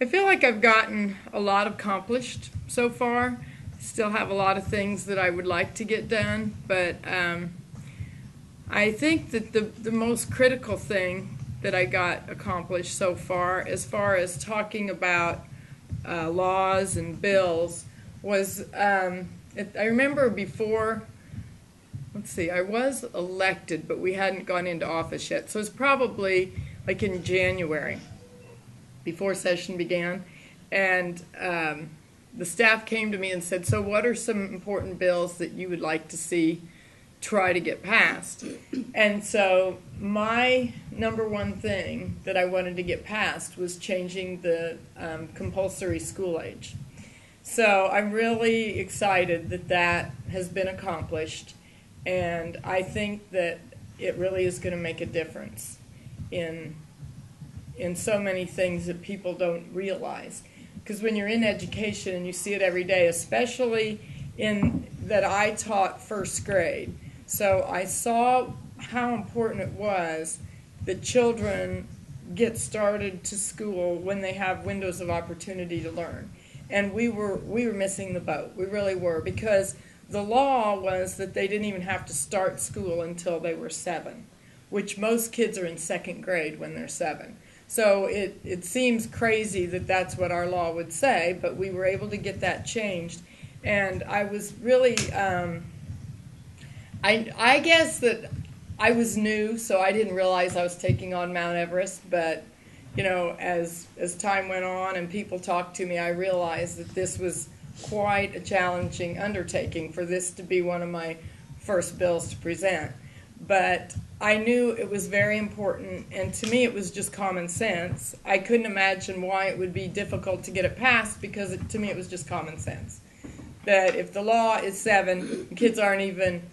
I feel like I've gotten a lot accomplished so far. Still have a lot of things that I would like to get done, but I think that the most critical thing that I got accomplished so far as talking about laws and bills, was I remember before, let's see, I was elected, but we hadn't gone into office yet. So it's probably like in January, before session began. And the staff came to me and said, so what are some important bills that you would like to see try to get passed? And so my number one thing that I wanted to get passed was changing the compulsory school age. So I'm really excited that that has been accomplished, and I think that it really is going to make a difference in so many things that people don't realize. Because when you're in education and you see it every day, especially in that I taught first grade, so I saw how important it was that children get started to school when they have windows of opportunity to learn. And we were missing the boat. We really were, because the law was that they didn't even have to start school until they were 7, which most kids are in second grade when they're 7. So it seems crazy that that's what our law would say, but we were able to get that changed. And I was really, I guess that I was new, so I didn't realize I was taking on Mount Everest, but you know, as time went on and people talked to me, I realized that this was quite a challenging undertaking for this to be one of my first bills to present. But I knew it was very important, and to me it was just common sense. I couldn't imagine why it would be difficult to get it passed, because to me it was just common sense. That if the law is 7, kids aren't even,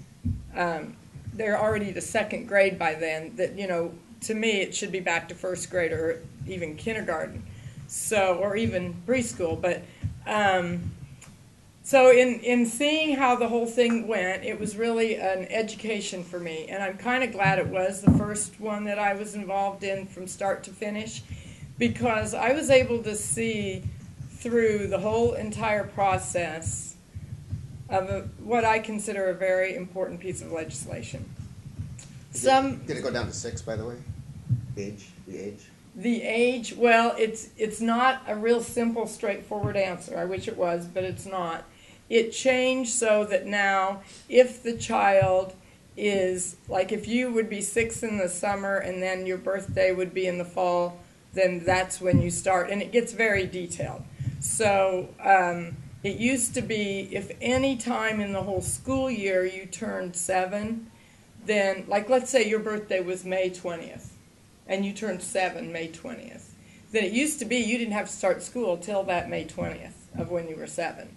they're already to second grade by then, that, you know, to me it should be back to first grade or even kindergarten, so, or even preschool. But so in seeing how the whole thing went, it was really an education for me, and I'm kind of glad it was the first one that I was involved in from start to finish, because I was able to see through the whole entire process of what I consider a very important piece of legislation. Did it go down to 6, by the way? The age? The age, well, it's not a real simple, straightforward answer. I wish it was, but it's not. It changed so that now, if the child is, like if you would be 6 in the summer and then your birthday would be in the fall, then that's when you start, and it gets very detailed. So it used to be if any time in the whole school year you turned 7, then, like let's say your birthday was May 20th, and you turned 7 May 20th, then it used to be you didn't have to start school till that May 20th of when you were 7.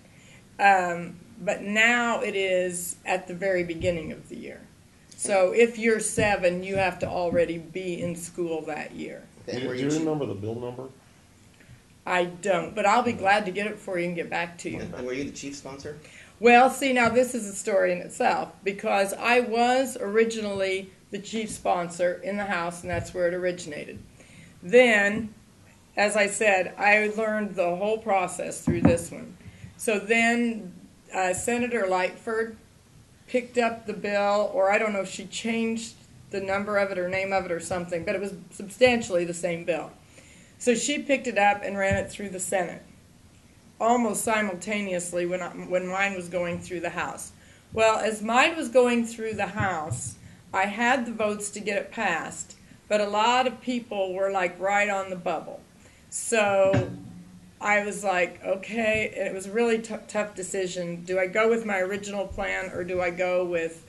But now it is at the very beginning of the year. So if you're 7, you have to already be in school that year. Do you remember the bill number? I don't, but I'll be glad to get it for you and get back to you. And were you the chief sponsor? Well, see, now this is a story in itself, because I was originally the chief sponsor in the House, and that's where it originated. Then, as I said, I learned the whole process through this one. So then Senator Lightford picked up the bill, or I don't know if she changed the number of it or name of it or something, but it was substantially the same bill. So she picked it up and ran it through the Senate, almost simultaneously when mine was going through the House. Well, as mine was going through the House, I had the votes to get it passed, but a lot of people were like right on the bubble. So I was like, okay, and it was a really tough decision. Do I go with my original plan, or do I go with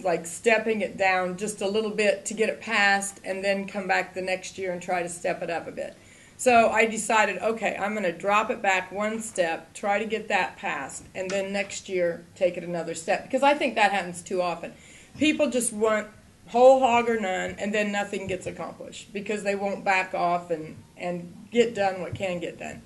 like stepping it down just a little bit to get it passed and then come back the next year and try to step it up a bit? So I decided, okay, I'm going to drop it back one step, try to get that passed, and then next year take it another step, because I think that happens too often. People just want whole hog or none, and then nothing gets accomplished because they won't back off and get done what can get done.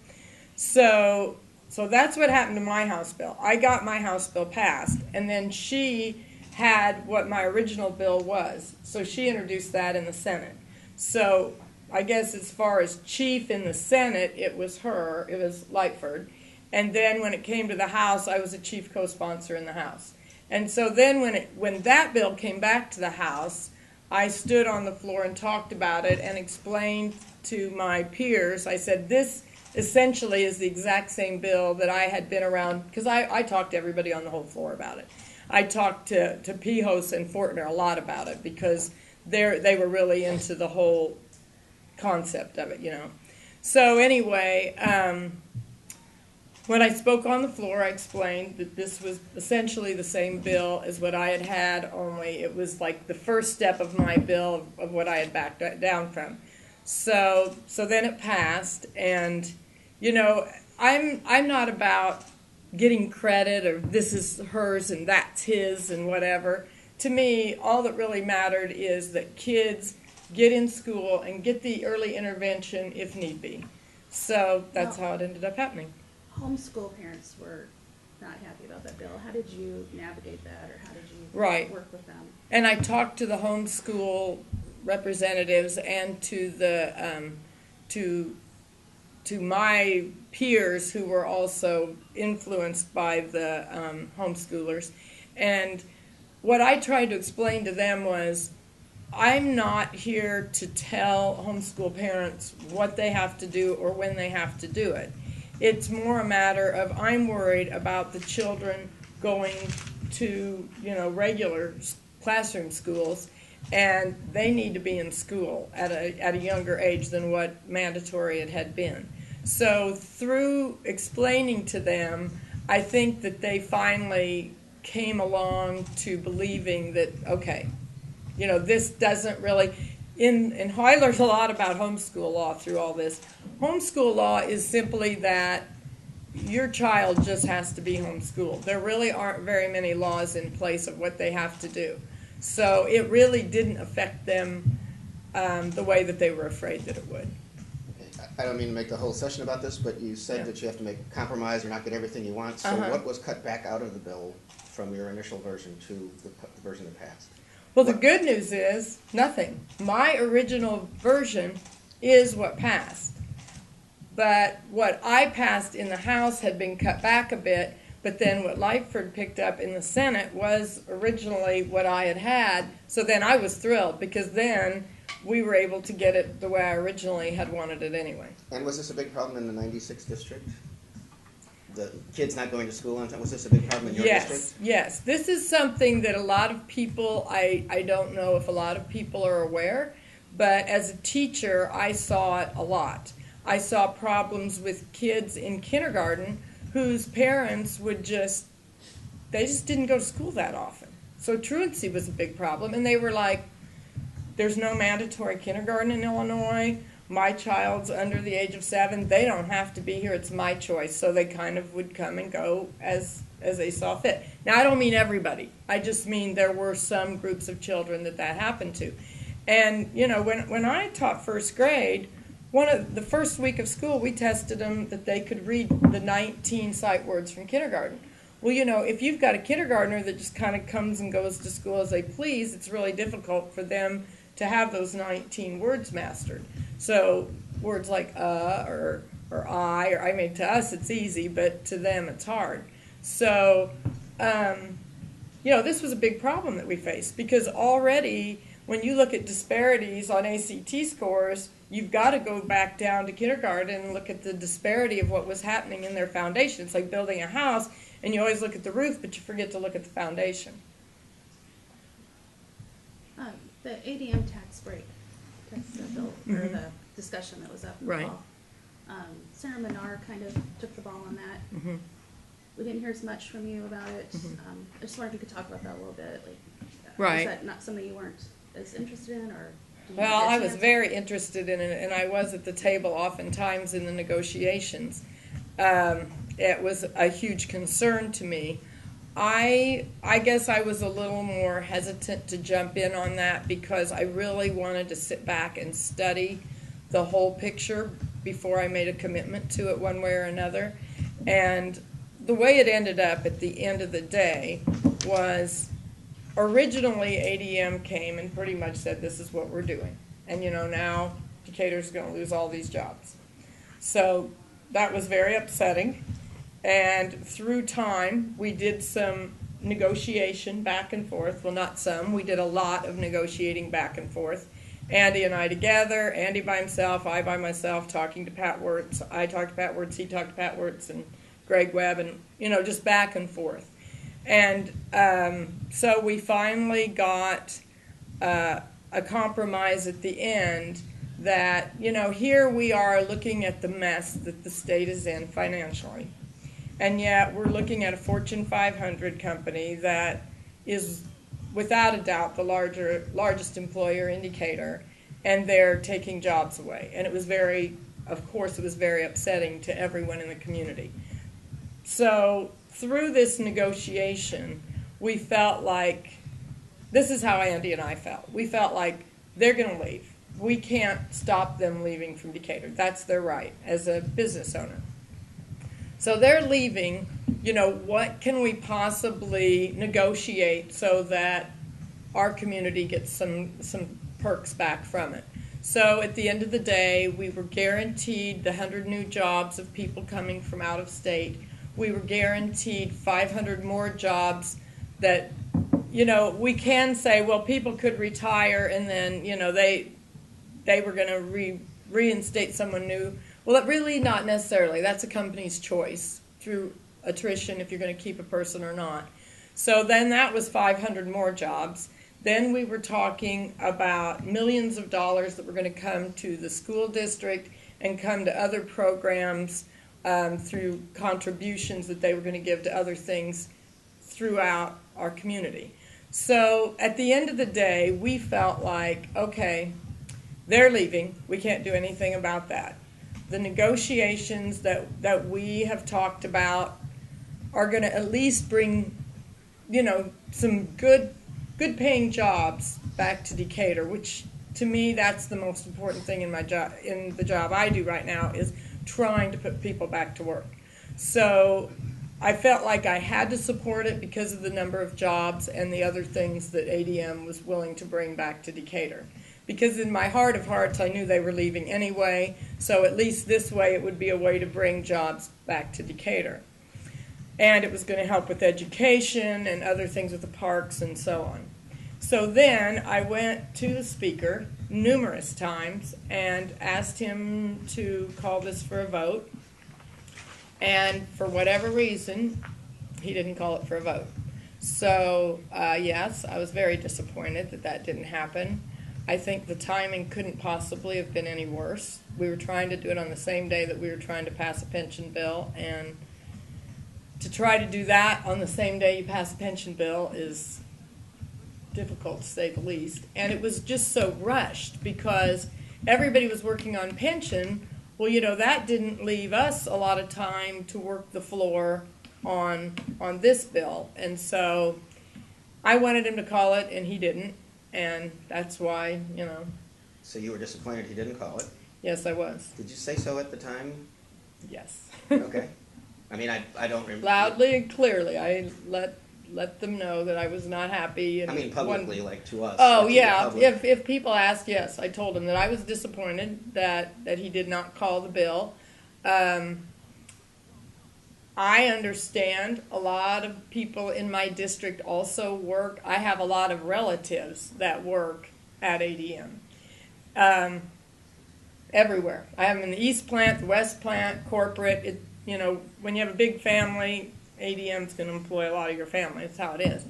So that's what happened to my House bill. I got my House bill passed, and then she had what my original bill was. So she introduced that in the Senate. So I guess as far as chief in the Senate, it was Lightford. And then when it came to the House, I was a chief co-sponsor in the House. And so then when that bill came back to the House, I stood on the floor and talked about it and explained to my peers. I said, this essentially is the exact same bill that I had been around, because I talked to everybody on the whole floor about it. I talked to Pihos and Fortner a lot about it, because they were really into the whole concept of it, you know. So anyway, when I spoke on the floor, I explained that this was essentially the same bill as what I had, only it was like the first step of my bill of what I had backed down from. So then it passed, and you know, I'm not about getting credit or this is hers and that's his and whatever. To me, all that really mattered is that kids get in school and get the early intervention if need be. So that's how it ended up happening. Homeschool parents were not happy about that bill. How did you navigate that, or how did you work with them? And I talked to the homeschool representatives and to the to my peers who were also influenced by the homeschoolers. And what I tried to explain to them was, I'm not here to tell homeschool parents what they have to do or when they have to do it. It's more a matter of, I'm worried about the children going to, you know, regular classroom schools, and they need to be in school at a younger age than what mandatory it had been. So through explaining to them, I think that they finally came along to believing that, okay, you know, this doesn't really, and I learned a lot about homeschool law through all this. Homeschool law is simply that your child just has to be homeschooled. There really aren't very many laws in place of what they have to do. So it really didn't affect them the way that they were afraid that it would. I don't mean to make the whole session about this, but you said that you have to make a compromise or not get everything you want. So what was cut back out of the bill from your initial version to the version that passed? Well, the good news is nothing. My original version is what passed. But what I passed in the House had been cut back a bit, but then what Lightford picked up in the Senate was originally what I had. So then I was thrilled, because then we were able to get it the way I originally had wanted it anyway. And was this a big problem in the 96th district? The kids not going to school on time, was this a big problem in your district? Yes. This is something that a lot of people, I don't know if a lot of people are aware, but as a teacher, I saw it a lot. I saw problems with kids in kindergarten whose parents they just didn't go to school that often. So truancy was a big problem, and they were like, there's no mandatory kindergarten in Illinois. My child's under the age of 7. They don't have to be here. It's my choice. So they kind of would come and go as they saw fit. Now, I don't mean everybody. I just mean there were some groups of children that happened to. And, you know, when I taught first grade, the first week of school, we tested them that they could read the 19 sight words from kindergarten. Well, you know, if you've got a kindergartner that just kind of comes and goes to school as they please, it's really difficult for them to have those 19 words mastered. So words like or I, or I mean, to us it's easy, but to them it's hard. So, you know, this was a big problem that we faced, because already when you look at disparities on ACT scores, you've got to go back down to kindergarten and look at the disparity of what was happening in their foundation. It's like building a house, and you always look at the roof, but you forget to look at the foundation. The ADM tax break, bill, or the discussion that was up in the fall. Senator Menard kind of took the ball on that. We didn't hear as much from you about it. I just wondered if you could talk about that a little bit. Like, was that not something you weren't as interested in, or? Well, I was very interested in it, and I was at the table oftentimes in the negotiations. It was a huge concern to me. I guess I was a little more hesitant to jump in on that, because I really wanted to sit back and study the whole picture before I made a commitment to it one way or another. And the way it ended up at the end of the day was, originally ADM came and pretty much said, this is what we're doing. And you know, now Decatur's going to lose all these jobs. So that was very upsetting. And through time, we did some negotiation back and forth. Well, not some. We did a lot of negotiating back and forth. Andy and I together, Andy by himself, I by myself, talking to Pat Wirtz. I talked to Pat Wirtz, he talked to Pat Wirtz, and Greg Webb, and, just back and forth. And so we finally got a compromise at the end that, here we are looking at the mess that the state is in financially. And yet we're looking at a Fortune 500 company that is without a doubt the largest employer in Decatur, and they're taking jobs away. And it was very upsetting to everyone in the community. So through this negotiation, we felt like, this is how Andy and I felt. We felt like they're going to leave. We can't stop them leaving from Decatur. That's their right as a business owner. So they're leaving. What can we possibly negotiate so that our community gets some perks back from it? So at the end of the day, we were guaranteed the 100 new jobs of people coming from out of state. We were guaranteed 500 more jobs that, we can say, well, people could retire and then, they were going to reinstate someone new. Well, really not necessarily. That's a company's choice through attrition if you're going to keep a person or not. So then that was 500 more jobs. Then we were talking about millions of dollars that were going to come to the school district and come to other programs through contributions that they were going to give to other things throughout our community. So at the end of the day, we felt like, okay, they're leaving. We can't do anything about that. The negotiations that we have talked about are going to at least bring, some good paying jobs back to Decatur, which to me that's the most important thing in my job, in the job I do right now, is trying to put people back to work. So I felt like I had to support it because of the number of jobs and the other things that ADM was willing to bring back to Decatur. Because in my heart of hearts, I knew they were leaving anyway, so at least this way it would be a way to bring jobs back to Decatur. And it was going to help with education and other things with the parks and so on. So then I went to the speaker numerous times and asked him to call this for a vote. And for whatever reason, he didn't call it for a vote. So yes, I was very disappointed that didn't happen. I think the timing couldn't possibly have been any worse. We were trying to do it on the same day that we were trying to pass a pension bill, and to try to do that on the same day you pass a pension bill is difficult to say the least. And it was just so rushed because everybody was working on pension. Well, that didn't leave us a lot of time to work the floor on this bill. And so I wanted him to call it, and he didn't. And that's why, So you were disappointed he didn't call it? Yes, I was. Did you say so at the time? Yes. Okay. I mean, I don't remember. Loudly and clearly, I let them know that I was not happy. And I mean, publicly, like to us. Oh, like yeah. If people asked, yes, I told them that I was disappointed that he did not call the bill. I understand a lot of people in my district also work. I have a lot of relatives that work at ADM. Everywhere. I have them in the East Plant, the West Plant, corporate. When you have a big family, ADM's going to employ a lot of your family. That's how it is.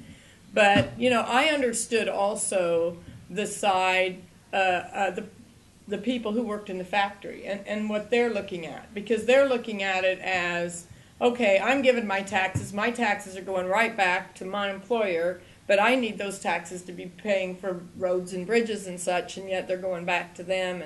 But, I understood also the side, the people who worked in the factory and what they're looking at. Because they're looking at it as, okay, I'm giving my taxes are going right back to my employer, but I need those taxes to be paying for roads and bridges and such, and yet they're going back to them.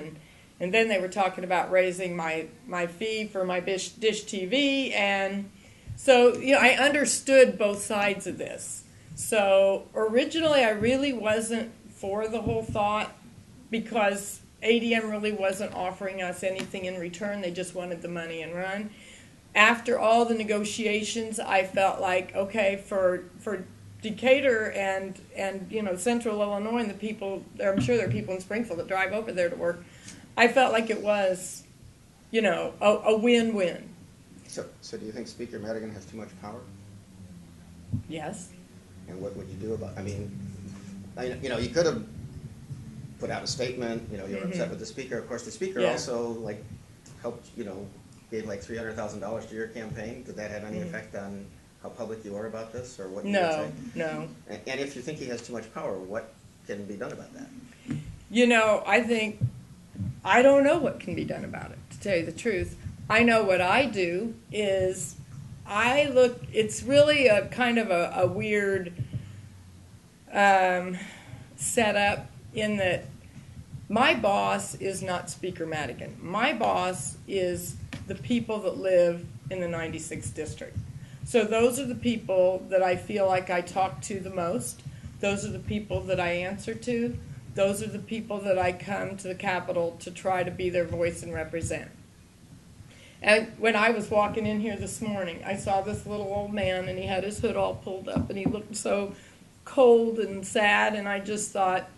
And then they were talking about raising my fee for my Dish TV, and so, I understood both sides of this. So originally I really wasn't for the whole thought because ADM really wasn't offering us anything in return. They just wanted the money and run. After all the negotiations, I felt like, okay, for Decatur and Central Illinois and the people, I'm sure there are people in Springfield that drive over there to work. I felt like it was, a win-win. So do you think Speaker Madigan has too much power? Yes. And what would you do about, you could have put out a statement, you're upset with the speaker. Of course, the speaker also, helped, gave $300,000 to your campaign. Did that have any effect on how public you are about this, or what you would say? No. And if you think he has too much power, what can be done about that? I don't know what can be done about it, to tell you the truth. I know what I do is it's really a kind of a weird setup in that my boss is not Speaker Madigan. My boss is the people that live in the 96th district. So those are the people that I feel like I talk to the most. Those are the people that I answer to. Those are the people that I come to the Capitol to try to be their voice and represent. And when I was walking in here this morning, I saw this little old man, and he had his hood all pulled up, and he looked so cold and sad, and I just thought,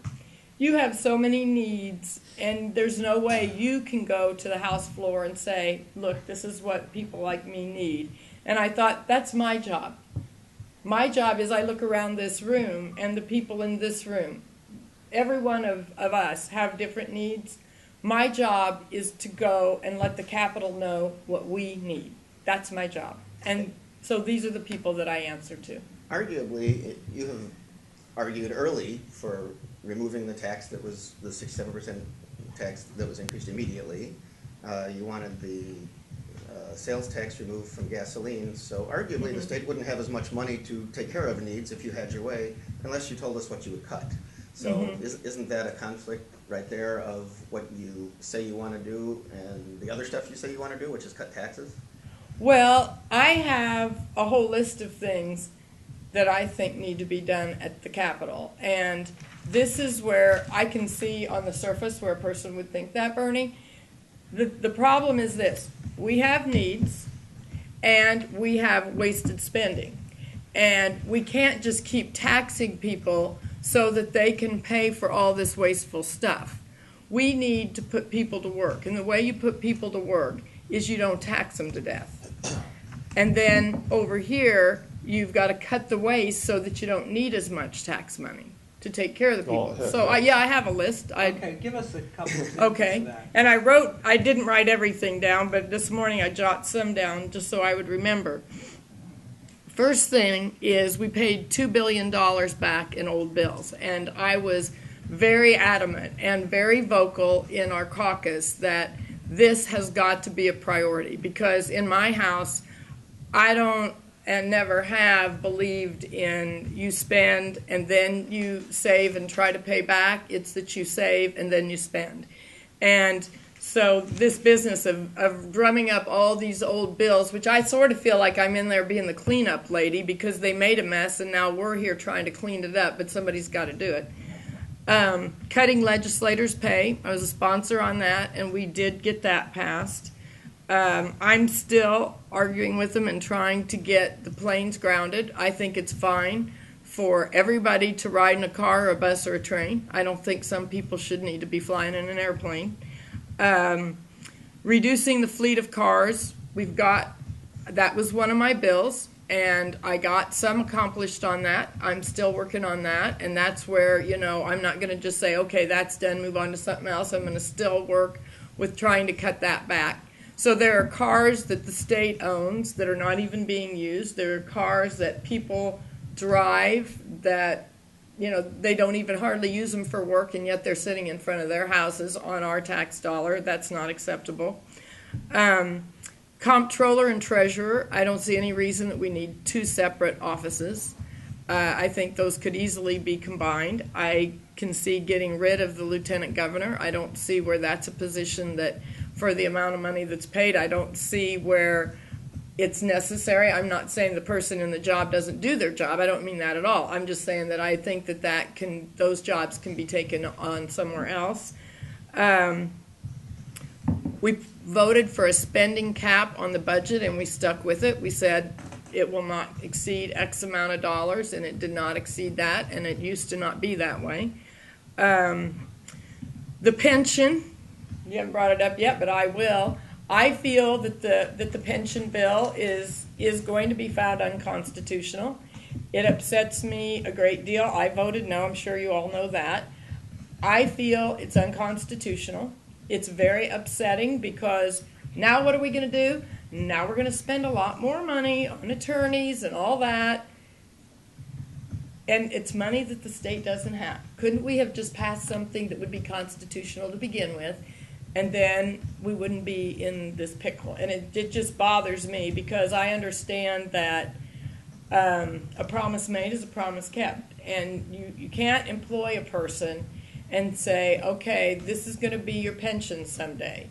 you have so many needs, and there's no way you can go to the House floor and say, look, this is what people like me need. And I thought, that's my job. My job is I look around this room, and the people in this room, every one of us have different needs. My job is to go and let the Capitol know what we need. That's my job. And so these are the people that I answer to. Arguably, you have argued early for removing the tax that was the 6-7% tax that was increased immediately. You wanted the sales tax removed from gasoline. So arguably, the state wouldn't have as much money to take care of needs if you had your way, unless you told us what you would cut. So isn't that a conflict right there of what you say you want to do and the other stuff you say you want to do, which is cut taxes? Well, I have a whole list of things that I think need to be done at the Capitol. And this is where I can see on the surface where a person would think that, Bernie. The problem is this. We have needs, and we have wasted spending. And we can't just keep taxing people so that they can pay for all this wasteful stuff. We need to put people to work. And the way you put people to work is you don't tax them to death. And then over here, you've got to cut the waste so that you don't need as much tax money to take care of the people. So, I have a list. Okay, give us a couple of things Okay. of that. And I didn't write everything down, but this morning I jotted some down just so I would remember. First thing is we paid $2 billion back in old bills, and I was very adamant and very vocal in our caucus that this has got to be a priority, because in my house, I don't and never have believed in you spend and then you save and try to pay back. It's that you save and then you spend. And so this business of drumming up all these old bills, which I sort of feel like I'm in there being the cleanup lady because they made a mess and now we're here trying to clean it up, but somebody's got to do it. Cutting legislators' pay. I was a sponsor on that, and we did get that passed. I'm still arguing with them and trying to get the planes grounded. I think it's fine for everybody to ride in a car or a bus or a train. I don't think some people should need to be flying in an airplane. Reducing the fleet of cars. That was one of my bills, and I got some accomplished on that. I'm still working on that, and that's where, I'm not going to just say, okay, that's done, move on to something else. I'm going to still work with trying to cut that back. So there are cars that the state owns that are not even being used. There are cars that people drive that, they don't even hardly use them for work, and yet they're sitting in front of their houses on our tax dollar. That's not acceptable. Comptroller and treasurer, I don't see any reason that we need two separate offices. I think those could easily be combined. I can see getting rid of the lieutenant governor. I don't see where that's a position that, for the amount of money that's paid, I don't see where it's necessary. I'm not saying the person in the job doesn't do their job. I don't mean that at all. I'm just saying that I think that those jobs can be taken on somewhere else. We voted for a spending cap on the budget, and we stuck with it. We said it will not exceed X amount of dollars, and it did not exceed that, and it used to not be that way. The pension, You haven't brought it up yet, but I will. I feel that the pension bill is going to be found unconstitutional. It upsets me a great deal. I voted no. I'm sure you all know that. I feel it's unconstitutional. It's very upsetting because now what are we going to do? Now we're going to spend a lot more money on attorneys and all that. And it's money that the state doesn't have. Couldn't we have just passed something that would be constitutional to begin with, and then we wouldn't be in this pickle? And it just bothers me because I understand that a promise made is a promise kept. And you can't employ a person and say, okay, this is going to be your pension someday.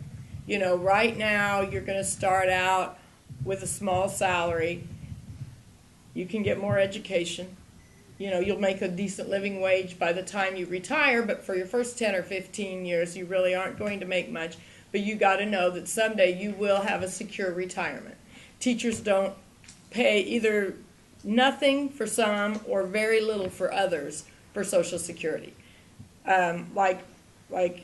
You know, right now you're going to start out with a small salary. You can get more education. You know, you'll make a decent living wage by the time you retire, but for your first 10 or 15 years, you really aren't going to make much. But you got to know that someday you will have a secure retirement. Teachers don't pay either nothing for some or very little for others for Social Security. Like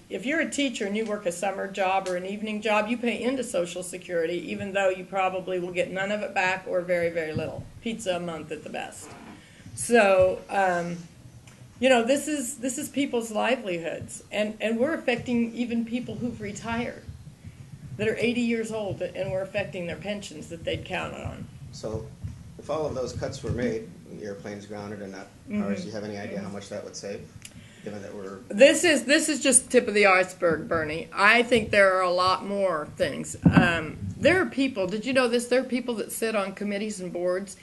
if you're a teacher and you work a summer job or an evening job, you pay into Social Security, even though you probably will get none of it back or very, very little. Pizza a month at the best. So, you know, this is people's livelihoods, and we're affecting even people who've retired, that are 80 years old, and we're affecting their pensions that they'd counted on. So if all of those cuts were made, the airplane's grounded and not ours, do you have any idea how much that would save? Given that we're... This is just the tip of the iceberg, Bernie. I think there are a lot more things. There are people, did you know this? There are people that sit on committees and boards,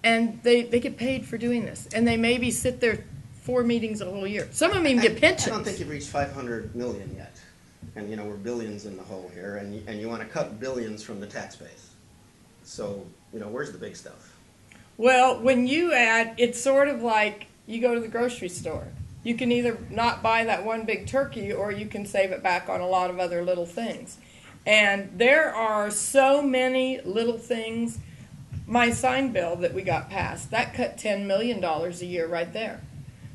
and they get paid for doing this. And they maybe sit there 4 meetings a whole year. Some of them even get pensions. I don't think you've reached 500 million yet. And, you know, we're billions in the hole here, and you want to cut billions from the tax base. So, you know, where's the big stuff? Well, when you add, it's sort of like you go to the grocery store. You can either not buy that one big turkey, or you can save it back on a lot of other little things. And there are so many little things. My sign bill that we got passed, that cut $10 million a year right there.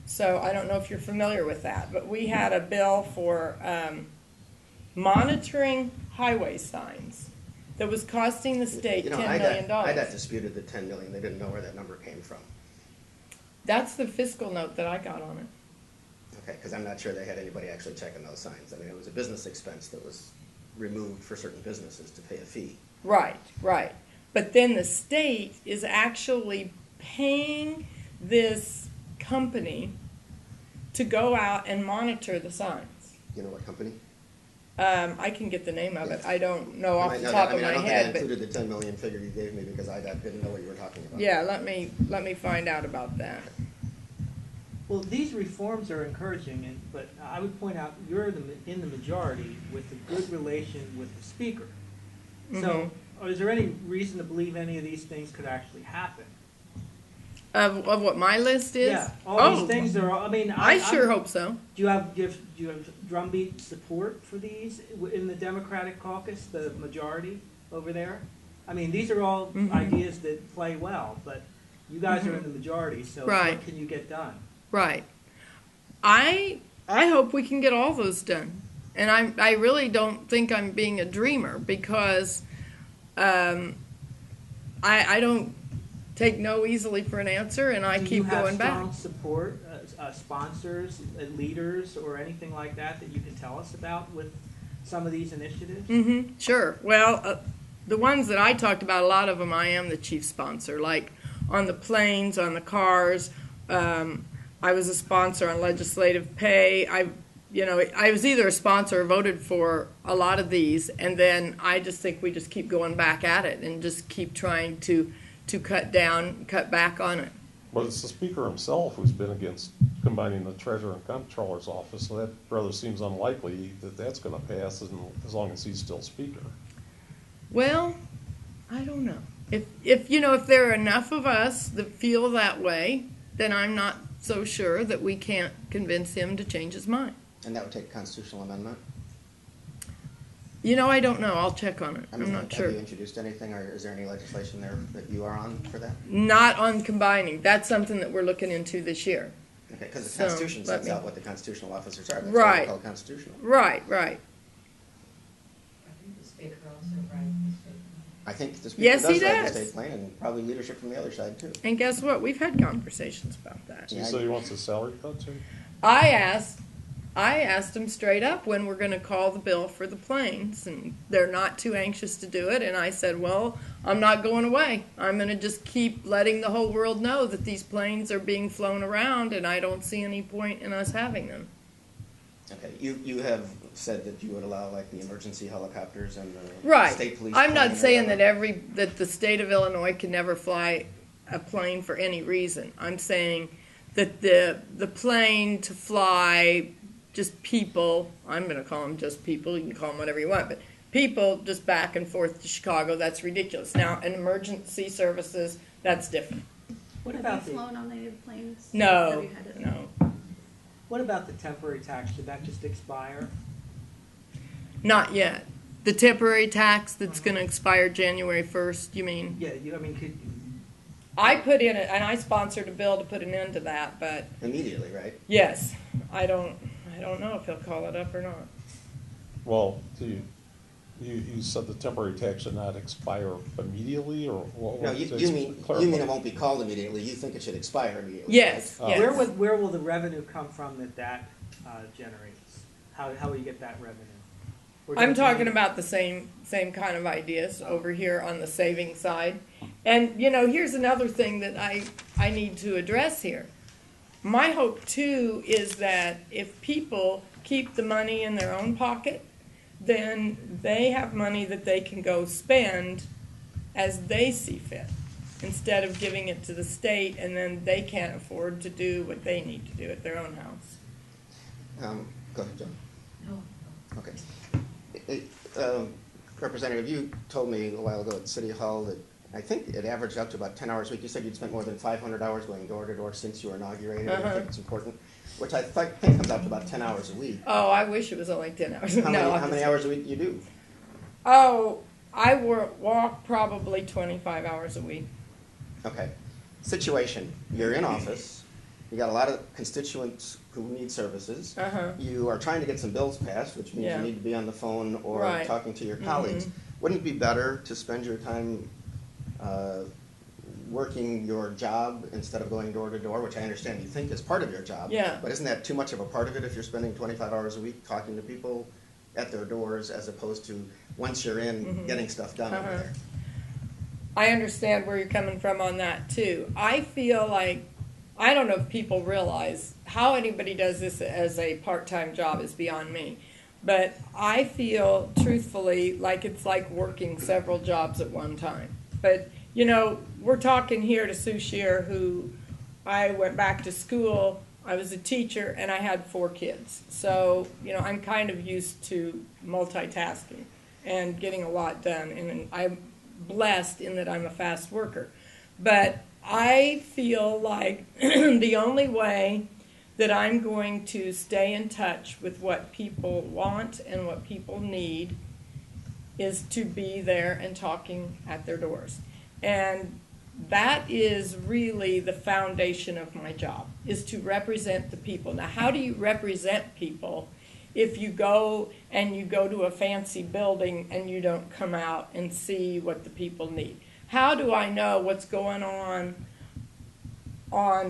So I don't know if you're familiar with that, but we had a bill for monitoring highway signs that was costing the state $10 million. IDOT disputed the $10 million. They didn't know where that number came from. That's the fiscal note that I got on it. Okay, because I'm not sure they had anybody actually checking those signs. I mean, it was a business expense that was removed for certain businesses to pay a fee. Right, right. But then the state is actually paying this company to go out and monitor the signs. You know what company? I can get the name of it. I don't know off the top of my I don't head. think I included the $10 million figure you gave me because I didn't know what you were talking about. Yeah, let me find out about that. Well, these reforms are encouraging, but I would point out you're in the majority with a good relation with the speaker. So, is there any reason to believe any of these things could actually happen? Of what my list is? Yeah, all these things are. I mean, I sure hope so. Do you have drumbeat support for these in the Democratic caucus, the majority over there? I mean, these are all ideas that play well, but you guys are in the majority, so what can you get done? Right. I hope we can get all those done, and I really don't think I'm being a dreamer because I don't take no easily for an answer, and I keep going back. Do you have strong support, sponsors, leaders, or anything like that you can tell us about with some of these initiatives? Sure. Well, the ones that I talked about, a lot of them I am the chief sponsor, like on the planes, on the cars. I was a sponsor on legislative pay. I was either a sponsor or voted for a lot of these, and then I just think we just keep going back at it and just keep trying to cut back on it. But it's the speaker himself who's been against combining the treasurer and comptroller's office, so that rather seems unlikely that that's going to pass as long as he's still speaker. Well, I don't know. If there are enough of us that feel that way, then I'm not so sure that we can't convince him to change his mind. And that would take a constitutional amendment? I don't know. I'll check on it. I'm not sure. Have you introduced anything, or is there any legislation there that you are on for that? Not on combining. That's something that we're looking into this year. Okay, because the Constitution sets out what the constitutional officers are. That's right. called constitutional. Right. speaker also write the statement? I think the speaker Yes, he does write the does. state plan, and probably leadership from the other side too. And guess what? We've had conversations about that. So you say he wants a salary cut too? I asked them straight up when we're going to call the bill for the planes, and they're not too anxious to do it. And I said, well, I'm not going away. I'm going to just keep letting the whole world know that these planes are being flown around, and I don't see any point in us having them. Okay, you have said that you would allow like the emergency helicopters and the Right. state police. I'm plane not or saying whatever. that the state of Illinois can never fly a plane for any reason. I'm saying that the plane to fly just people, I'm going to call them just people, you can call them whatever you want, but people just back and forth to Chicago, that's ridiculous. Now, in emergency services, that's different. What Have about you the, flown on any of the planes? Have No, you had to- no, what about the temporary tax? Did that just expire? not yet. The temporary tax that's going to expire January 1st, you mean? Yeah, I mean, could, I put in it, and I sponsored a bill to put an end to that, but Immediately, right? yes, I don't know if he'll call it up or not. Well, you said the temporary tax should not expire immediately, or what? No, you mean it won't be called immediately. You think it should expire immediately. Yes, Oh. yes. where will the revenue come from that generates? How will you get that revenue? Or I'm don't you talking need- about the same kind of ideas over here on the saving side. And, here's another thing that I need to address here. My hope, too, is that if people keep the money in their own pocket, then they have money that they can go spend as they see fit, instead of giving it to the state and then they can't afford to do what they need to do at their own house. Go ahead, John. No. Okay. Representative, you told me a while ago at City Hall that I think it averaged out to about 10 hours a week. You said you'd spent more than 500 hours going door to door since you were inaugurated. I think it's important, which I think comes out to about 10 hours a week. Oh, I wish it was only 10 hours. How No, many hours a week do you do? Oh, I walk probably 25 hours a week. Okay. Situation. You're in office. You got a lot of constituents who need services. Uh-huh. You are trying to get some bills passed, which means Yeah. you need to be on the phone or Right. talking to your colleagues. Wouldn't it be better to spend your time working your job instead of going door to door, which I understand you think is part of your job? Yeah. But isn't that too much of a part of it if you're spending 25 hours a week talking to people at their doors as opposed to once you're in, getting stuff done over there? I understand where you're coming from on that, too. I feel like, I don't know if people realize how anybody does this as a part-time job is beyond me. But I feel, truthfully, like it's like working several jobs at one time. But, we're talking here to Sue Scherer, who I went back to school, I was a teacher, and I had 4 kids. So, I'm kind of used to multitasking and getting a lot done. And I'm blessed in that I'm a fast worker. But I feel like the only way that I'm going to stay in touch with what people want and what people need is to be there and talking at their doors. And that is really the foundation of my job, is to represent the people. Now, how do you represent people if you go to a fancy building and you don't come out and see what the people need? How do I know what's going on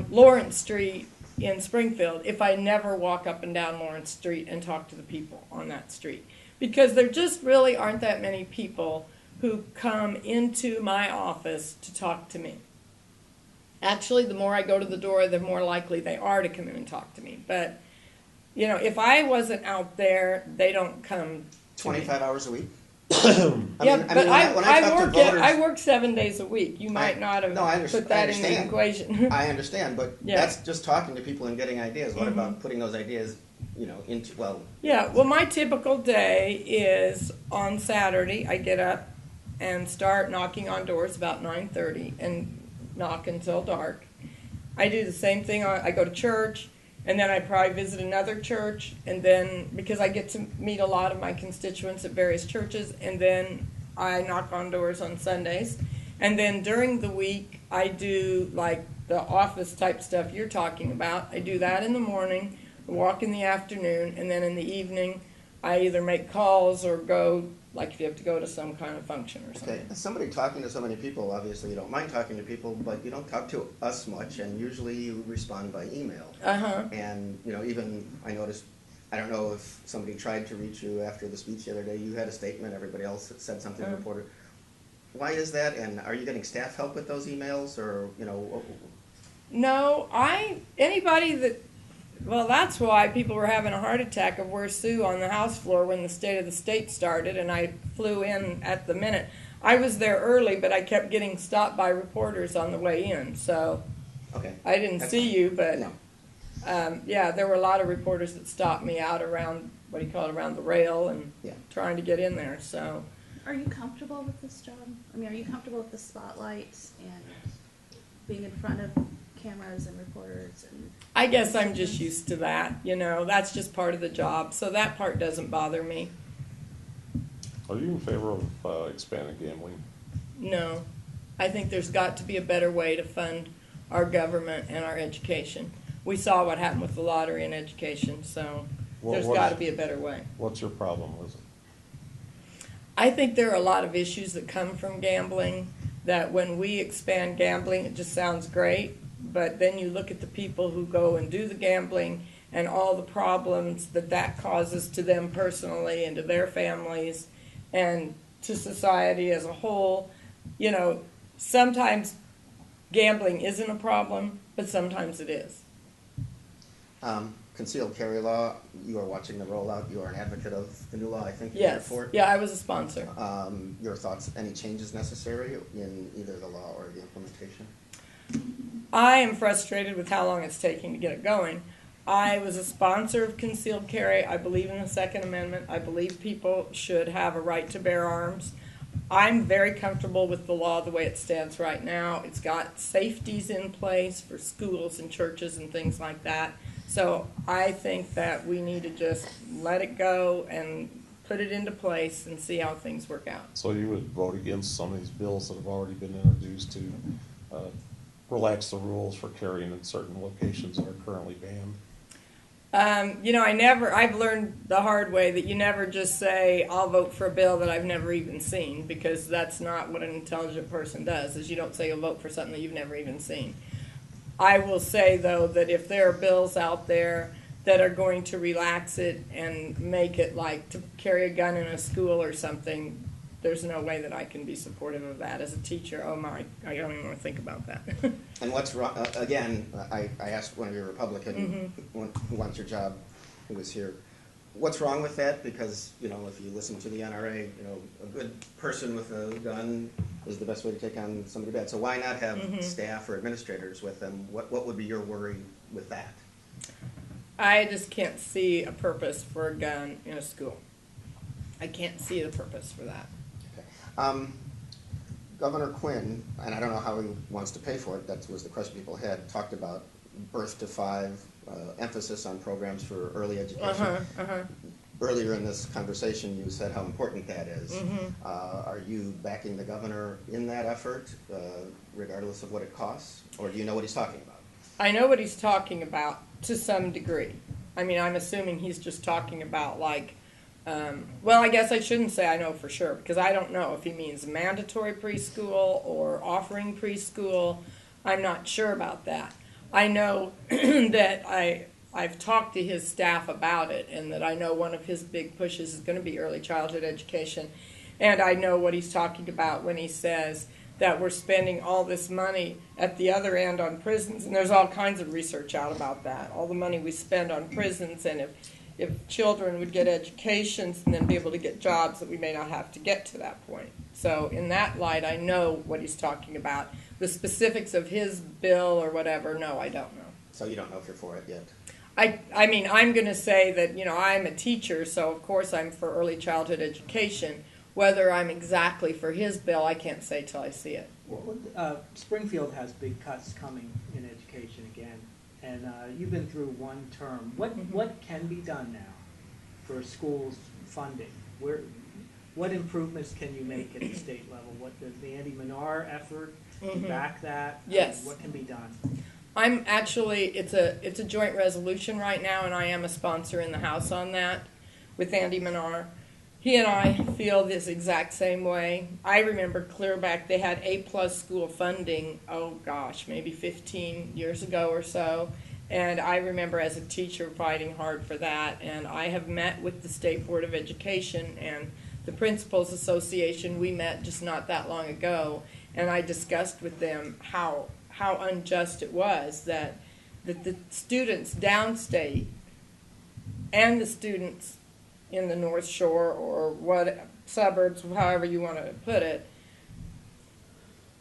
Lawrence Street in Springfield if I never walk up and down Lawrence Street and talk to the people on that street? Because there just really aren't that many people who come into my office to talk to me. Actually, the more I go to the door, the more likely they are to come in and talk to me. But, if I wasn't out there, they don't come to me. 25 hours a week? I work 7 days a week. You might not have put that in the equation. I understand, but Yeah. that's just talking to people and getting ideas. What about putting those ideas, into, Yeah, well, my typical day is on Saturday, I get up and start knocking on doors about 9:30 and knock until dark. I do the same thing. I go to church, and then I probably visit another church, and then, because I get to meet a lot of my constituents at various churches, and then I knock on doors on Sundays. And then during the week, I do, like, the office type stuff you're talking about. I do that in the morning, walk in the afternoon, and then in the evening, I either make calls or go, like if you have to go to some kind of function or something. Okay, as somebody talking to so many people, obviously you don't mind talking to people, but you don't talk to us much, and usually you respond by email. Uh-huh. And, even, I noticed, I don't know if somebody tried to reach you after the speech the other day, you had a statement, everybody else said something, reported. Why is that, and are you getting staff help with those emails, or, No, anybody that, well, that's why people were having a heart attack of where's Sue on the House floor when the State of the State started, and I flew in at the minute. I was there early, but I kept getting stopped by reporters on the way in, so okay. I didn't That's see fine. you, but No. yeah, there were a lot of reporters that stopped me out around, what do you call it, around the rail and Yeah. trying to get in there, so. Are you comfortable with this job? I mean, are you comfortable with the spotlights and being in front of cameras and reporters and? I guess I'm just used to that, that's just part of the job, so that part doesn't bother me. Are you in favor of expanding gambling? No, I think there's got to be a better way to fund our government and our education. We saw what happened with the lottery and education, so there's got to be a better way. What's your problem with it? I think there are a lot of issues that come from gambling, that when we expand gambling, it just sounds great, but then you look at the people who go and do the gambling and all the problems that causes to them personally and to their families and to society as a whole. Sometimes gambling isn't a problem, but sometimes it is. Concealed carry law, you are watching the rollout, you are an advocate of the new law, I think. Yes, For it. yeah, I was a sponsor. Your thoughts, any changes necessary in either the law or the implementation? I am frustrated with how long it's taking to get it going. I was a sponsor of concealed carry. I believe in the Second Amendment. I believe people should have a right to bear arms. I'm very comfortable with the law the way it stands right now. It's got safeties in place for schools and churches and things like that. So I think that we need to just let it go and put it into place and see how things work out. So you would vote against some of these bills that have already been introduced to relax the rules for carrying in certain locations that are currently banned? I've learned the hard way that you never just say, I'll vote for a bill that I've never even seen, because that's not what an intelligent person does, is you don't say you'll vote for something that you've never even seen. I will say, though, that if there are bills out there that are going to relax it and make it like to carry a gun in a school or something, there's no way that I can be supportive of that as a teacher. Oh my, I don't even want to think about that. And what's wrong, again, I asked one of your Republican who wants your job, who was here, what's wrong with that? Because, if you listen to the NRA, a good person with a gun is the best way to take on somebody bad. So why not have staff or administrators with them? What would be your worry with that? I just can't see a purpose for a gun in a school. I can't see the purpose for that. Okay. Governor Quinn, and I don't know how he wants to pay for it, that was the question people had, talked about birth to 5, emphasis on programs for early education. Earlier in this conversation, you said how important that is. Are you backing the governor in that effort, regardless of what it costs? Or do you know what he's talking about? I know what he's talking about to some degree. I mean, I'm assuming he's just talking about well, I guess I shouldn't say I know for sure, because I don't know if he means mandatory preschool or offering preschool. I'm not sure about that. I know that I've talked to his staff about it, and that I know one of his big pushes is going to be early childhood education. And I know what he's talking about when he says that we're spending all this money at the other end on prisons, and there's all kinds of research out about that, all the money we spend on prisons, and if children would get educations and then be able to get jobs, that we may not have to get to that point. So in that light, I know what he's talking about. The specifics of his bill or whatever, no, I don't know. So you don't know if you're for it yet? I mean, I'm going to say that, I'm a teacher, so of course I'm for early childhood education. Whether I'm exactly for his bill, I can't say till I see it. Well, Springfield has big cuts coming in education again. And you've been through one term. What can be done now for schools funding? What improvements can you make at the state level? What does the Andy Minar effort to back that? Yes. What can be done? I'm actually, it's a joint resolution right now, and I am a sponsor in the House on that. with Andy Menard. He and I feel this exact same way. I remember clear back, they had A-plus school funding, oh gosh, maybe 15 years ago or so. And I remember as a teacher fighting hard for that. And I have met with the State Board of Education and the Principals Association. We met just not that long ago. And I discussed with them how unjust it was that the students downstate and the students in the North Shore or what suburbs, however you want to put it.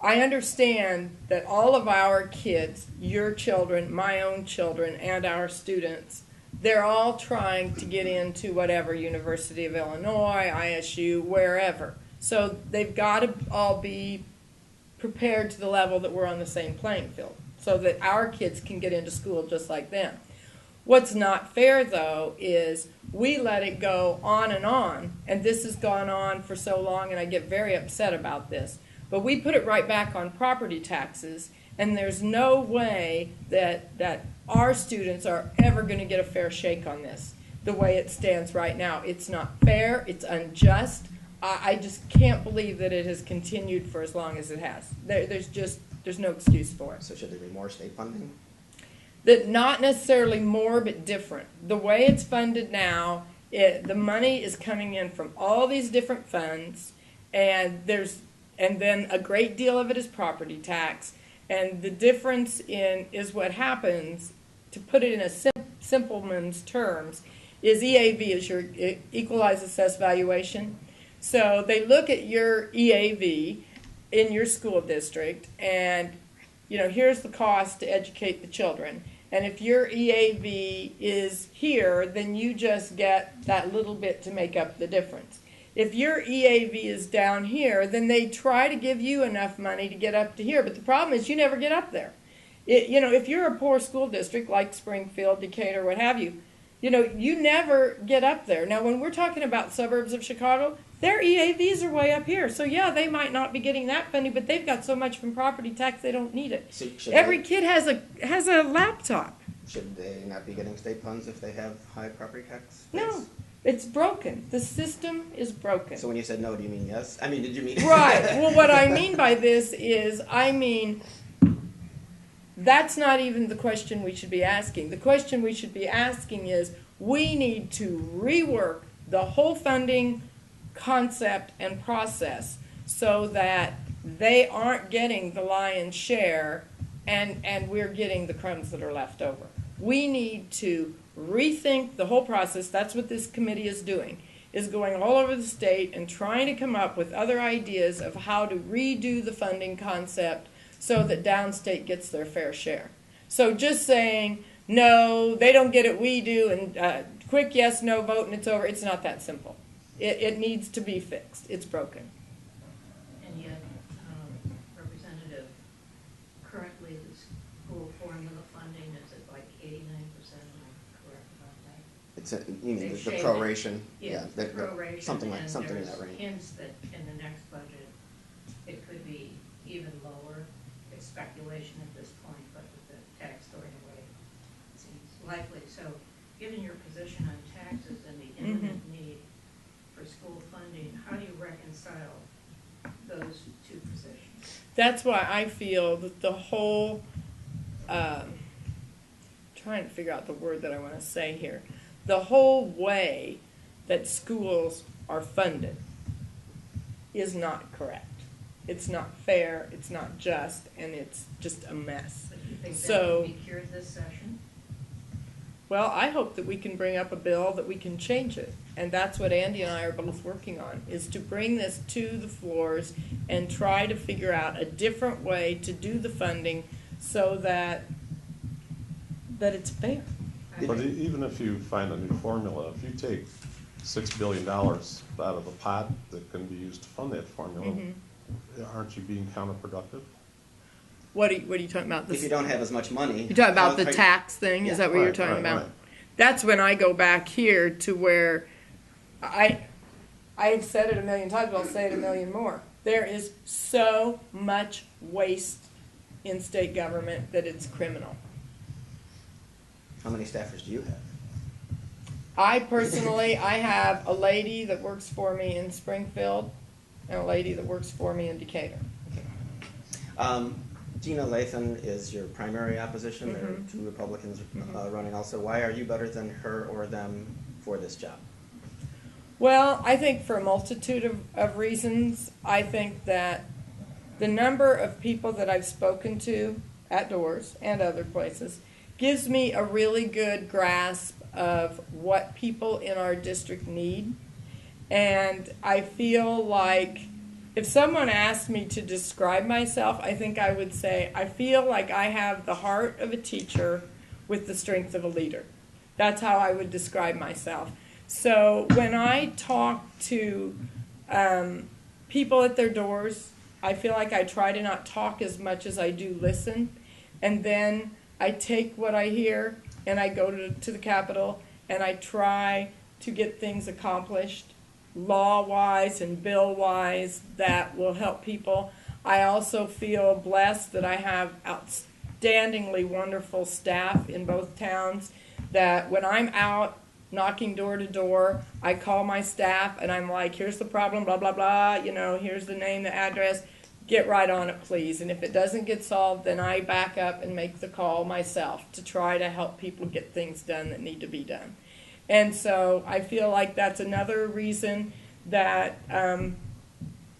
I understand that all of our kids, your children, my own children, and our students, they're all trying to get into whatever, University of Illinois, ISU, wherever. So they've got to all be prepared to the level that we're on the same playing field so that our kids can get into school just like them. What's not fair, though, is we let it go on, and this has gone on for so long, and I get very upset about this. But we put it right back on property taxes, and there's no way that our students are ever going to get a fair shake on this the way it stands right now. It's not fair. It's unjust. I just can't believe that it has continued for as long as it has. There's no excuse for it. So should there be more state funding? That not necessarily more, but different. The way it's funded now, the money is coming in from all these different funds, and then a great deal of it is property tax. And the difference is what happens, to put it in a simple man's terms, is EAV is your equalized assessed valuation. So they look at your EAV in your school district, and here's the cost to educate the children. And if your EAV is here, then you just get that little bit to make up the difference. If your EAV is down here, then they try to give you enough money to get up to here. But the problem is you never get up there. If you're a poor school district like Springfield, Decatur, what have you, you never get up there. Now, when we're talking about suburbs of Chicago, their EAVs are way up here. So, yeah, they might not be getting that funding, but they've got so much from property tax they don't need it. So Every kid has a laptop. Should they not be getting state funds if they have high property tax? No, it's broken. The system is broken. So when you said no, do you mean yes? I mean, did you mean... Right. Well, what I mean by this is, that's not even the question we should be asking. The question we should be asking is, we need to rework the whole funding concept and process so that they aren't getting the lion's share and we're getting the crumbs that are left over. We need to rethink the whole process. That's what this committee is doing, is going all over the state and trying to come up with other ideas of how to redo the funding concept so that downstate gets their fair share. So just saying, no, they don't get it, we do, and quick yes, no vote, and it's over, it's not that simple. It needs to be fixed. It's broken. And yet, Representative, currently the school formula funding is at like 89%, am I correct about that? You mean They the shade proration? it. Yeah, the proration, something in and that there's range. hints that in the next budget, it could be even lower. It's speculation at this point, but with the tax going away, it seems likely. So, given your position on taxes and the imminent need for school funding, how do you reconcile those two positions? That's why I feel that the whole, trying to figure out the word that I want to say here, the whole way that schools are funded is not correct. It's not fair, it's not just, and it's just a mess. But do you think So- that can be cured this session? Well, I hope that we can bring up a bill that we can change it. And that's what Andy and I are both working on, is to bring this to the floors and try to figure out a different way to do the funding so that it's fair. But even if you find a new formula, if you take $6 billion out of the pot that can be used to fund that formula, aren't you being counterproductive? What are you talking about? If you don't have as much money... You're talking about the how- tax thing? Yeah. Is that what you're Right, talking right, about? right. That's when I go back here to where I've said it a million times, but I'll say it a million more. There is so much waste in state government that it's criminal. How many staffers do you have? I personally, I have a lady that works for me in Springfield and a lady that works for me in Decatur. Gina Lathan is your primary opposition. There are two Republicans running also. Why are you better than her or them for this job? Well, I think for a multitude of reasons. I think that the number of people that I've spoken to at doors and other places gives me a really good grasp of what people in our district need. And I feel like if someone asked me to describe myself, I think I would say I feel like I have the heart of a teacher with the strength of a leader. That's how I would describe myself. So when I talk to people at their doors, I feel like I try to not talk as much as I do listen. And then I take what I hear and I go to the Capitol and I try to get things accomplished law-wise and bill-wise that will help people. I also feel blessed that I have outstandingly wonderful staff in both towns, that when I'm out knocking door to door, I call my staff and I'm like, here's the problem, blah, blah, blah, here's the name, the address, get right on it, please. And if it doesn't get solved, then I back up and make the call myself to try to help people get things done that need to be done. And so I feel like that's another reason that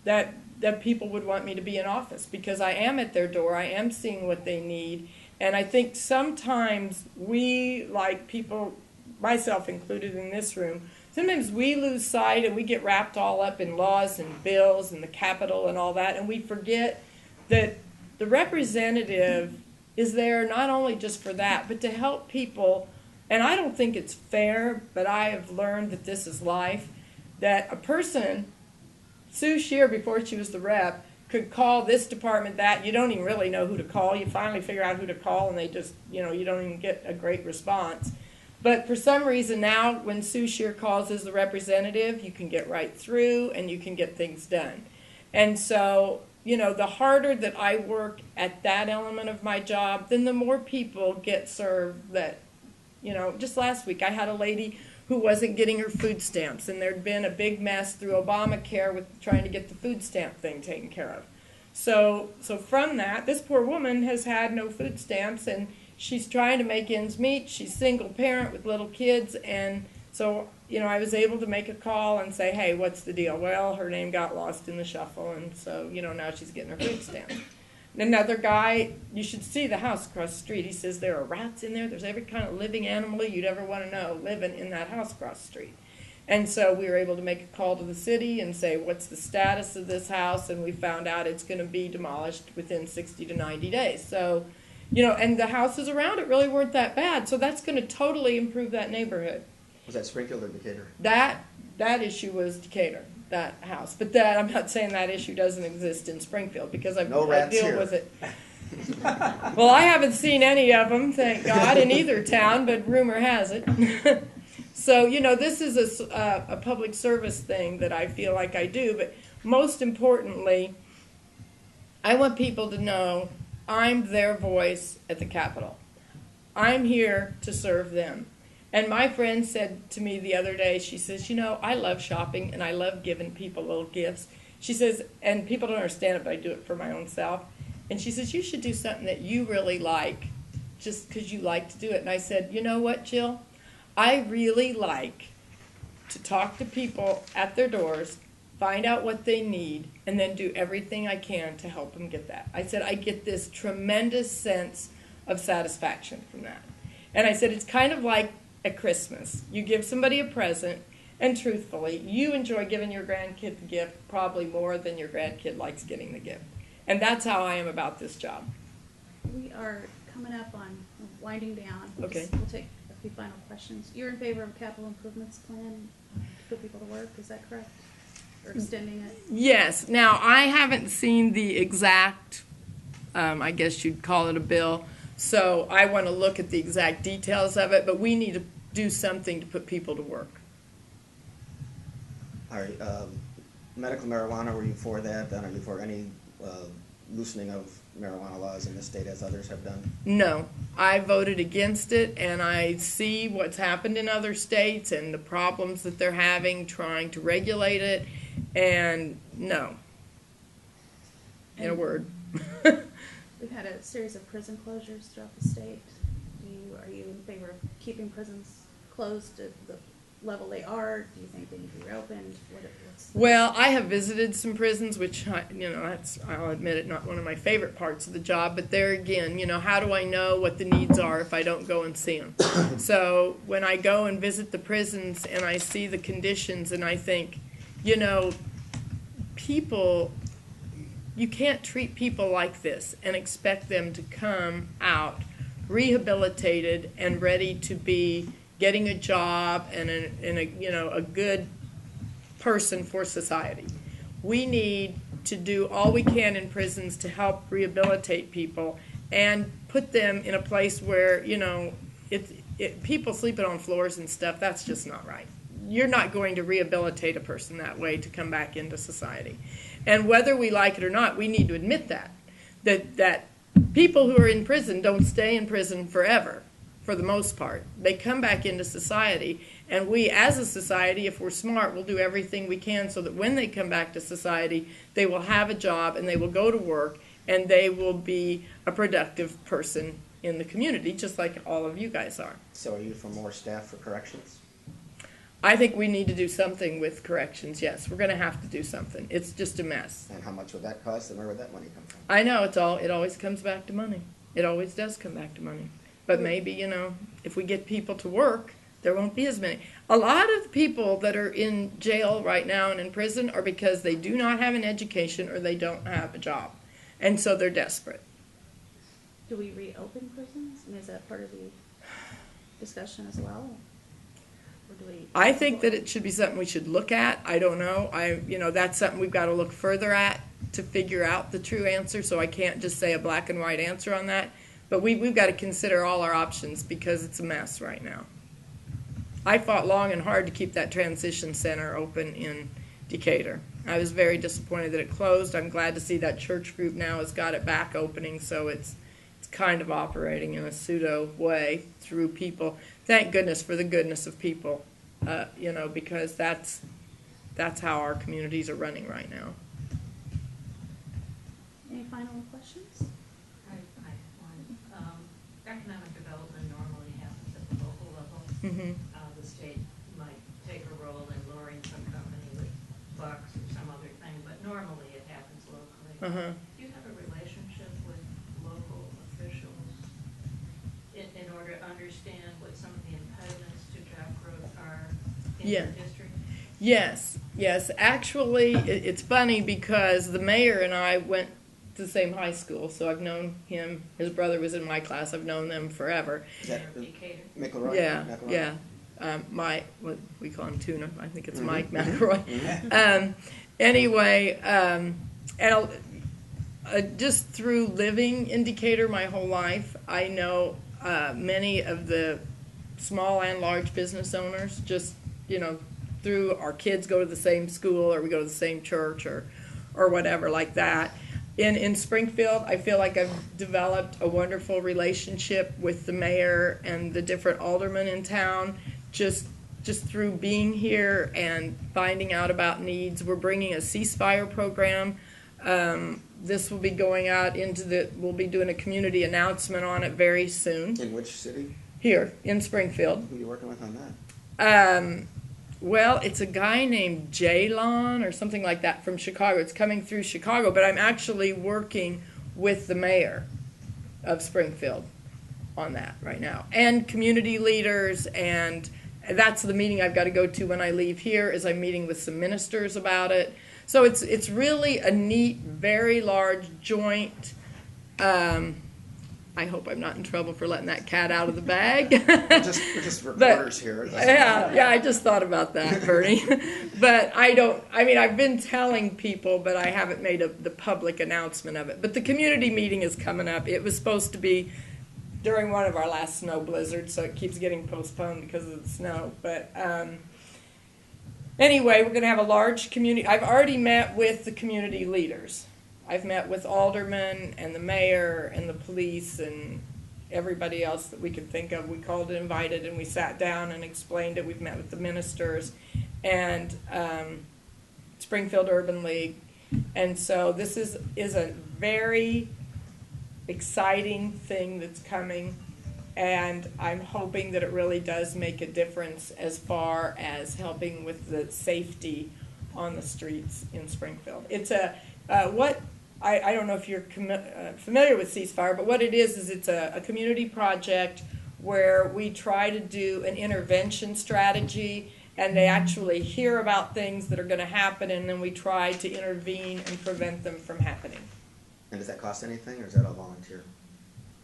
that people would want me to be in office, because I am at their door, I am seeing what they need. And I think sometimes we, like people, myself included in this room, sometimes we lose sight and we get wrapped all up in laws and bills and the Capitol and all that, and we forget that the representative is there not only just for that, but to help people. And I don't think it's fair, but I have learned that this is life, that a person, Sue Scherer, before she was the rep, could call this department that. You don't even really know who to call. You finally figure out who to call, and they just, you don't even get a great response. But for some reason now, when Sue Scherer calls as the representative, you can get right through and you can get things done. And so, the harder that I work at that element of my job, then the more people get served that, just last week I had a lady who wasn't getting her food stamps, and there'd been a big mess through Obamacare with trying to get the food stamp thing taken care of. So from that, this poor woman has had no food stamps, and she's trying to make ends meet. She's single parent with little kids, and so, I was able to make a call and say, hey, what's the deal? Well, her name got lost in the shuffle, and so, now she's getting her food stamps. Another guy, you should see the house across the street. He says there are rats in there. There's every kind of living animal you'd ever want to know living in that house across the street. And so we were able to make a call to the city and say, what's the status of this house? And we found out it's going to be demolished within 60 to 90 days. So, and the houses around it really weren't that bad. So that's going to totally improve that neighborhood. Was that Springfield or Decatur? That issue was Decatur, that house. But I'm not saying that issue doesn't exist in Springfield, because I deal with it. Well, I haven't seen any of them, thank God, in either town, but rumor has it. So, this is a public service thing that I feel like I do. But most importantly, I want people to know I'm their voice at the Capitol. I'm here to serve them. And my friend said to me the other day, she says, I love shopping and I love giving people little gifts. She says, and people don't understand it, but I do it for my own self. And she says, you should do something that you really like, just because you like to do it. And I said, you know what, Jill? I really like to talk to people at their doors, find out what they need, and then do everything I can to help them get that. I said, I get this tremendous sense of satisfaction from that. And I said, it's kind of like at Christmas. You give somebody a present, and truthfully, you enjoy giving your grandkid the gift probably more than your grandkid likes getting the gift. And that's how I am about this job. We are coming up on winding down. Okay. We'll take a few final questions. You're in favor of capital improvements plan to put people to work, is that correct? Or extending it? Yes. Now, I haven't seen the exact, I guess you'd call it a bill, so I want to look at the exact details of it, but we need to do something to put people to work. All right. Medical marijuana, were you for that? Are you for any loosening of marijuana laws in this state as others have done? No, I voted against it, and I see what's happened in other states and the problems that they're having trying to regulate it, and no. In a word. We've had a series of prison closures throughout the state. Are you in favor of keeping prisons closed at the level they are? Do you think they need to be reopened? Well, I have visited some prisons, which, that's, I'll admit it, not one of my favorite parts of the job, but there again, how do I know what the needs are if I don't go and see them? So when I go and visit the prisons and I see the conditions and I think, people, you can't treat people like this and expect them to come out rehabilitated and ready to be getting a job and a good person for society. We need to do all we can in prisons to help rehabilitate people and put them in a place where, people sleeping on floors and stuff, that's just not right. You're not going to rehabilitate a person that way to come back into society. And whether we like it or not, we need to admit that people who are in prison don't stay in prison forever, for the most part. They come back into society, and we as a society, if we're smart, will do everything we can so that when they come back to society, they will have a job and they will go to work and they will be a productive person in the community, just like all of you guys are. So are you for more staff for corrections? I think we need to do something with corrections, yes. We're going to have to do something. It's just a mess. And how much would that cost, and where would that money come from? I know, it always comes back to money. It always does come back to money. But maybe, if we get people to work, there won't be as many. A lot of the people that are in jail right now and in prison are because they do not have an education or they don't have a job. And so they're desperate. Do we reopen prisons? I mean, is that part of the discussion as well? I think that it should be something we should look at. I don't know. That's something we've got to look further at to figure out the true answer. So I can't just say a black and white answer on that. But we've got to consider all our options because it's a mess right now. I fought long and hard to keep that transition center open in Decatur. I was very disappointed that it closed. I'm glad to see that church group now has got it back opening, so it's kind of operating in a pseudo way through people. Thank goodness for the goodness of people, because that's how our communities are running right now. Any final questions? I one. Economic development normally happens at the local level. Mm-hmm. The state might take a role in luring some company with bucks or some other thing, but normally it happens locally. Uh-huh. Do you have a relationship with local officials in order to understand what some of the impediments to job growth are in your district? Yes. Actually, it's funny because the mayor and I went to the same high school, so I've known him. His brother was in my class. I've known them forever. Is that Decatur? McElroy? Yeah. What we call him Tuna. I think it's Mike McElroy. Anyway, just through living in Decatur my whole life, I know many of the small and large business owners. Just through our kids go to the same school or we go to the same church or whatever like that. In Springfield, I feel like I've developed a wonderful relationship with the mayor and the different aldermen in town, just through being here and finding out about needs. We're bringing a ceasefire program. This will be going out we'll be doing a community announcement on it very soon. In which city? Here, in Springfield. Who are you working with on that? Well, it's a guy named Jalon or something like that from Chicago. It's coming through Chicago, but I'm actually working with the mayor of Springfield on that right now. And community leaders, and that's the meeting I've got to go to when I leave here, is I'm meeting with some ministers about it. So it's really a neat, very large joint. I hope I'm not in trouble for letting that cat out of the bag. We're just reporters here. Yeah, I just thought about that, Bernie. But I've been telling people, but I haven't made the public announcement of it. But the community meeting is coming up. It was supposed to be during one of our last snow blizzards, so it keeps getting postponed because of the snow. But anyway, we're going to have a large community. I've already met with the community leaders. I've met with aldermen and the mayor and the police and everybody else that we could think of. We called and invited, and we sat down and explained it. We've met with the ministers and Springfield Urban League. And so this is a very exciting thing that's coming, and I'm hoping that it really does make a difference as far as helping with the safety on the streets in Springfield. It's I don't know if you're familiar with Ceasefire, but what it is it's a community project where we try to do an intervention strategy, and they actually hear about things that are going to happen, and then we try to intervene and prevent them from happening. And does that cost anything, or is that all volunteer?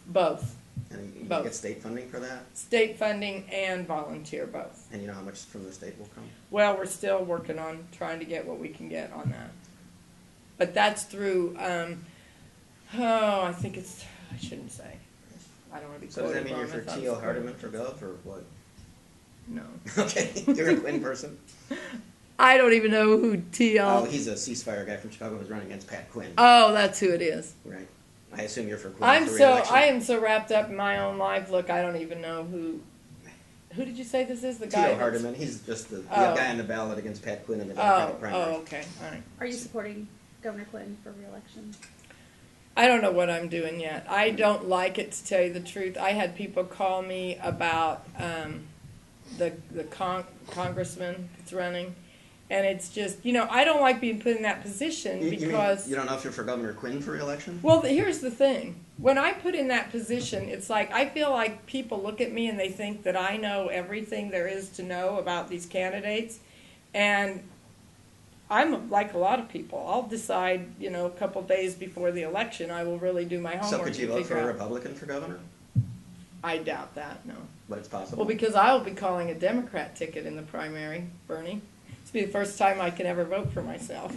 Both. And you Both. get state funding for that? State funding and volunteer, both. And you know how much from the state will come? Well, we're still working on trying to get what we can get on that. But that's through, I think I shouldn't say. I don't want to be So does that quoted mean you're wrong. for I thought T.O. it was Hardeman for Gov, or what? No. Okay, you're a Quinn person? I don't even know who T.L. Oh, he's a ceasefire guy from Chicago who's running against Pat Quinn. Oh, that's who it is. Right. I assume you're for Quinn I for re-election. am so wrapped up in my own life. Look, I don't even know who did you say this is? The guy? T.O. Hardeman, he's just the Oh. guy on the ballot against Pat Quinn in the Democratic primary. Okay, all right. Are you supporting Governor Clinton for re-election? I don't know what I'm doing yet. I don't like it, to tell you the truth. I had people call me about the congressman that's running, and it's just, I don't like being put in that position because... You don't know if you're for Governor Quinn for re-election? Well, here's the thing. When I put in that position, it's like I feel like people look at me and they think that I know everything there is to know about these candidates, and I'm like a lot of people. I'll decide, a couple days before the election. I will really do my homework. So could you and vote figure for a out. Republican for governor? I doubt that, no. But it's possible. Well, because I will be calling a Democrat ticket in the primary, Bernie. It's be the first time I can ever vote for myself.